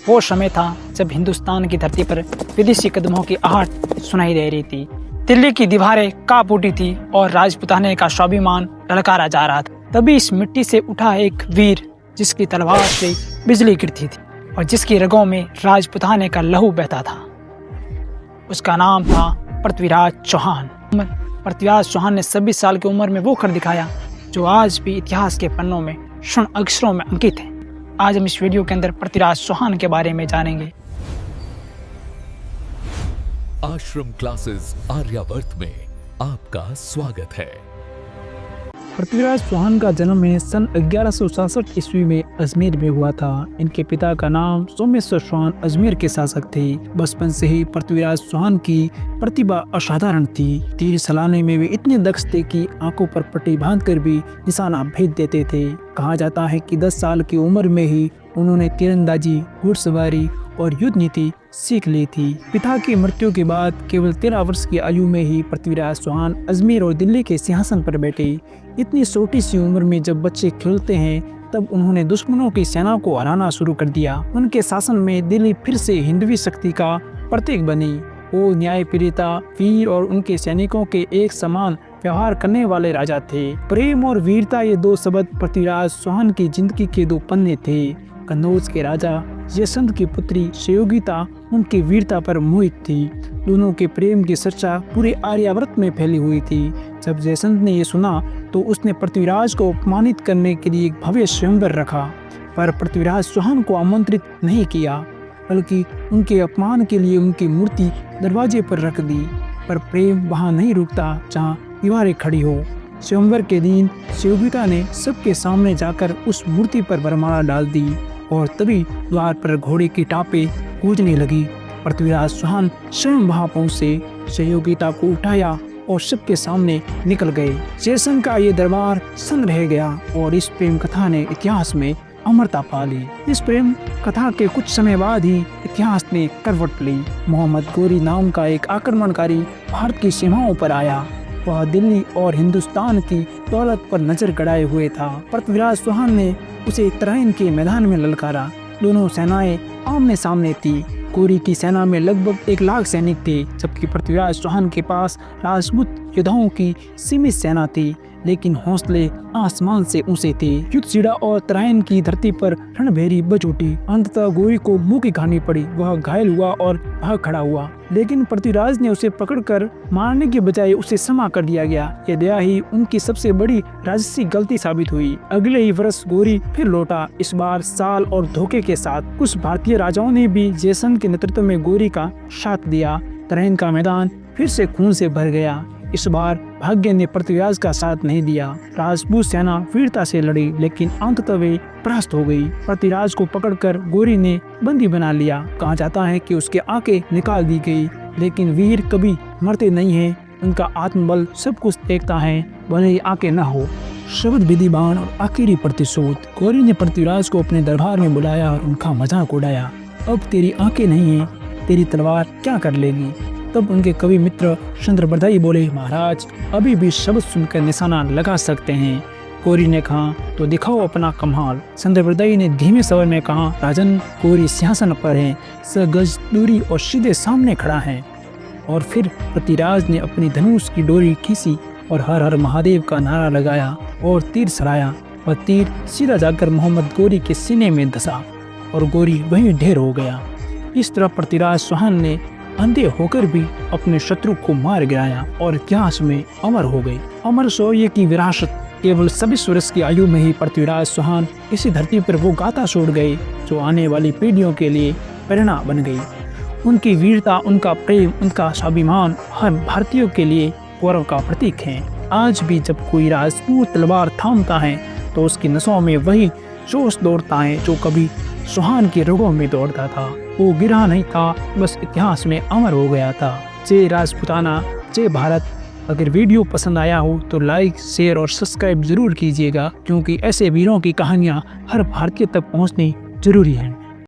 वो समय था जब हिंदुस्तान की धरती पर विदेशी कदमों की आहट सुनाई दे रही थी। दिल्ली की दीवारें कांप उठी थी और राजपुताने का स्वाभिमान ललकारा जा रहा था। तभी इस मिट्टी से उठा एक वीर जिसकी तलवार से बिजली गिरती थी और जिसकी रगों में राजपुताने का लहू बहता था। उसका नाम था पृथ्वीराज चौहान। पृथ्वीराज चौहान ने 26 साल की उम्र में वो कर दिखाया जो आज भी इतिहास के पन्नों में स्वर्ण अक्षरों में अंकित है। आज हम इस वीडियो के अंदर पृथ्वीराज चौहान के बारे में जानेंगे। आश्रम क्लासेस आर्यावर्त में आपका स्वागत है। पृथ्वीराज चौहान का जन्म है सन 1167 ईस्वी में अजमेर में हुआ था। इनके पिता का नाम सोमेश्वर चौहान अजमेर के शासक थे। बचपन से ही पृथ्वीराज चौहान की प्रतिभा असाधारण थी। तीर चलाने में वे इतने दक्ष थे कि आंखों पर पट्टी बांधकर भी निशाना भेज देते थे। कहा जाता है कि 10 साल की उम्र में ही उन्होंने तीरंदाजी, घुड़सवारी और युद्ध नीति सीख ली थी। पिता की मृत्यु के बाद केवल 13 वर्ष की आयु में ही पृथ्वीराज चौहान अजमेर और दिल्ली के सिंहासन पर बैठे। इतनी छोटी सी उम्र में जब बच्चे खेलते हैं तब उन्होंने दुश्मनों की सेना को हराना शुरू कर दिया। उनके शासन में दिल्ली फिर से हिंदवी शक्ति का प्रतीक बनी। वो न्यायप्रियता, वीर और उनके सैनिकों के एक समान व्यवहार करने वाले राजा थे। प्रेम और वीरता, ये दो शब्द पृथ्वीराज चौहान की जिंदगी के दो पन्ने थे। कन्नौज के राजा जयचंद की पुत्री सहयोगिता उनकी वीरता पर मोहित थी। दोनों के प्रेम की चर्चा पूरे आर्यावर्त में फैली हुई थी। जब जयचंद ने ये सुना तो उसने पृथ्वीराज को अपमानित करने के लिए एक भव्य स्वयंवर रखा, पर पृथ्वीराज चौहान को आमंत्रित नहीं किया, बल्कि उनके अपमान के लिए उनकी मूर्ति दरवाजे पर रख दी। पर प्रेम वहाँ नहीं रुकता जहाँ दीवारें खड़ी हो। स्वयंवर के दिन सहयोगिता ने सबके सामने जाकर उस मूर्ति पर वरमाला डाल दी और तभी द्वार पर घोड़े की टापें गूंजने लगी। पृथ्वीराज चौहान स्वयं वहां पहुंचे, सहयोगिता को उठाया और सबके सामने निकल गए। जयचंद का ये दरबार सन्न रह गया और इस प्रेम कथा ने इतिहास में अमरता पा ली। इस प्रेम कथा के कुछ समय बाद ही इतिहास ने करवट ली। मोहम्मद गोरी नाम का एक आक्रमणकारी भारत की सीमाओं पर आया। वह दिल्ली और हिंदुस्तान की दौलत पर नजर गड़ाए हुए था। पृथ्वीराज चौहान ने उसे तराइन के मैदान में ललकारा। दोनों सेनाएं आमने सामने थी। गोरी की सेना में लगभग 1 लाख सैनिक थे, जबकि पृथ्वीराज चौहान के पास राजपूत योद्धाओं की सीमित सेना थी, लेकिन हौसले आसमान से ऊंचे थे। युद्ध छिड़ा और तराइन की धरती पर रणभेरी बज उठी। अंततः गोरी को मुंह की खानी पड़ी। वह घायल हुआ और भाग खड़ा हुआ, लेकिन पृथ्वीराज ने उसे पकड़कर मारने के बजाय उसे क्षमा कर दिया गया। यह दया ही उनकी सबसे बड़ी राजसी गलती साबित हुई। अगले ही वर्ष गोरी फिर लौटा, इस बार साल और धोखे के साथ। कुछ भारतीय राजाओं ने भी जयचंद के नेतृत्व में गोरी का साथ दिया। तराइन का मैदान फिर से खून से भर गया। इस बार भाग्य ने पृथ्वीराज का साथ नहीं दिया। राजपूत सेना वीरता से लड़ी, लेकिन अंततः वे परास्त हो गई। पृथ्वीराज को पकड़कर गोरी ने बंदी बना लिया। कहा जाता है कि उसके आंखें निकाल दी गई, लेकिन वीर कभी मरते नहीं हैं। उनका आत्मबल सब कुछ देखता है, भले ही आंखें न हो। शब्द विधि बाण और आखिरी प्रतिशोध। गोरी ने पृथ्वीराज को अपने दरबार में बुलाया और उनका मजाक उड़ाया। अब तेरी आंखें नहीं है, तेरी तलवार क्या कर लेगी। तब उनके कवि मित्र चंद्रबरदाई बोले, महाराज अभी भी शब्द सुनकर निशाना लगा सकते हैं। गोरी ने कहा, तो दिखाओ अपना कमाल। चंद्रबरदाई ने धीमे स्वर में कहा, राजन, गोरी सिंहासन पर है, 100 गज दूरी और सीधे सामने खड़ा है। और फिर पृथ्वीराज ने अपनी धनुष की डोरी खींची और हर हर महादेव का नारा लगाया और तीर चलाया। और तीर सीधा जाकर मोहम्मद गोरी के सीने में धंसा और गोरी वहीं ढेर हो गया। इस तरह पृथ्वीराज चौहान ने अंधे होकर भी अपने शत्रु को मार गिराया और इतिहास में अमर हो गए। अमर शौर्य की विरासत। केवल 26 वर्ष की आयु में ही पृथ्वीराज चौहान इसी धरती पर वो गाथा छोड़ गए जो आने वाली पीढ़ियों के लिए प्रेरणा बन गई। उनकी वीरता, उनका प्रेम, उनका स्वाभिमान हर भारतीयों के लिए गौरव का प्रतीक है। आज भी जब कोई राजपूत तलवार थामता है तो उसकी नसों में वही जोश दौड़ता है जो कभी चौहान की रगों में दौड़ता था। वो गिरा नहीं था, बस इतिहास में अमर हो गया था। जय राजपुताना, जय भारत। अगर वीडियो पसंद आया हो तो लाइक, शेयर और सब्सक्राइब जरूर कीजिएगा, क्योंकि ऐसे वीरों की कहानियाँ हर भारतीय तक पहुँचनी जरूरी है।